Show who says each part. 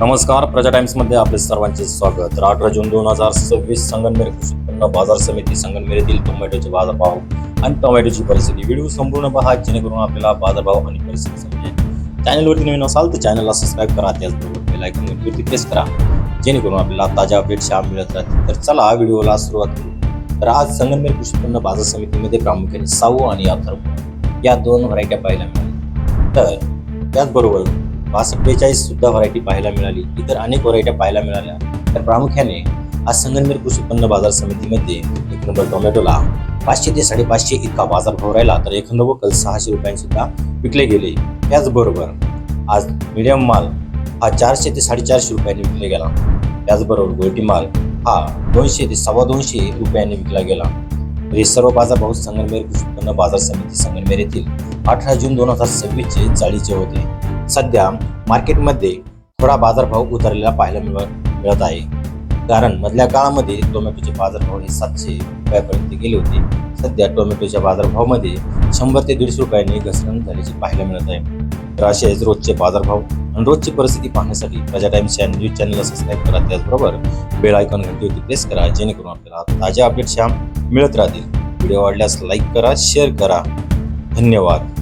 Speaker 1: नमस्कार, प्रजा टाइम्समध्ये आपले सर्वांचे स्वागत। 18 जून 2026 संगमनेर कृषी उत्पन्न बाजार समिती संगमनेरीतील टोमॅटोचे बाजारभाव आणि टोमॅटोची परिस्थिती व्हिडिओ संपूर्ण पहा, जेणेकरून आपल्याला बाजारभाव आणि परिस्थिती समजेल। चॅनलवरती नवीन असाल तर चॅनलला सबस्क्राईब करा, त्याचबरोबर बेल आयकॉनवरती प्रेस करा, जेणेकरून आपल्याला ताज्या अपडेट्स मिळत राहतील। तर चला व्हिडिओला सुरुवात करू। तर आज संगमनेर कृषी उत्पन्न बाजार समितीमध्ये प्रामुख्याने साऊ आणि अथर्व या दोन व्हरायट्या पाहायला मिळाल्या। तर त्याचबरोबर 62-42 सुद्धा व्हरायटी पाहायला मिळाली। इतर अनेक व्हरायट्या पाहायला मिळाल्या। तर प्रामुख्याने आज संगमनेर कृषी उत्पन्न बाजार समितीमध्ये एक नंबर टोमॅटोला 500 ते 550 इतका बाजारभाव राहिला, तर एखादा वकल 600 रुपयांनी सुद्धा विकले गेले। त्याचबरोबर आज मीडियम माल हा 400 ते 450 रुपयांनी विकले गेला। त्याचबरोबर गोल्टी माल हा 200 ते 225 रुपयांनी विकला गेला। हे सर्व बाजारभाव संगमनेर कृषी उत्पन्न बाजार समिती संगमनेर येथील 18 जून 2026 चाळीचे होते। सध्या मार्केटमध्ये थोडा बाजारभाव उतरलेला पाहायला मिळत आहे, कारण मधल्या काळामध्ये टोमॅटोचे बाजारभाव हे 700 रुपयापर्यंत गेले होते। सध्या टोमॅटोच्या बाजारभावामध्ये 100 ते 150 रुपयांनी घसरण झाल्याचे पाहायला मिळत आहे। तर असेच रोजचे बाजारभाव आणि रोजची परिस्थिती पाहण्यासाठी प्रजा टाइम्स या न्यूज चॅनलला सबस्क्राईब करा, त्याचबरोबर बेल आयकॉन घंटीवरती प्रेस करा, जेणेकरून आपल्याला ताज्या अपडेट्स मिळत राहतील। व्हिडिओ आवडल्यास लाईक करा, शेअर करा। धन्यवाद।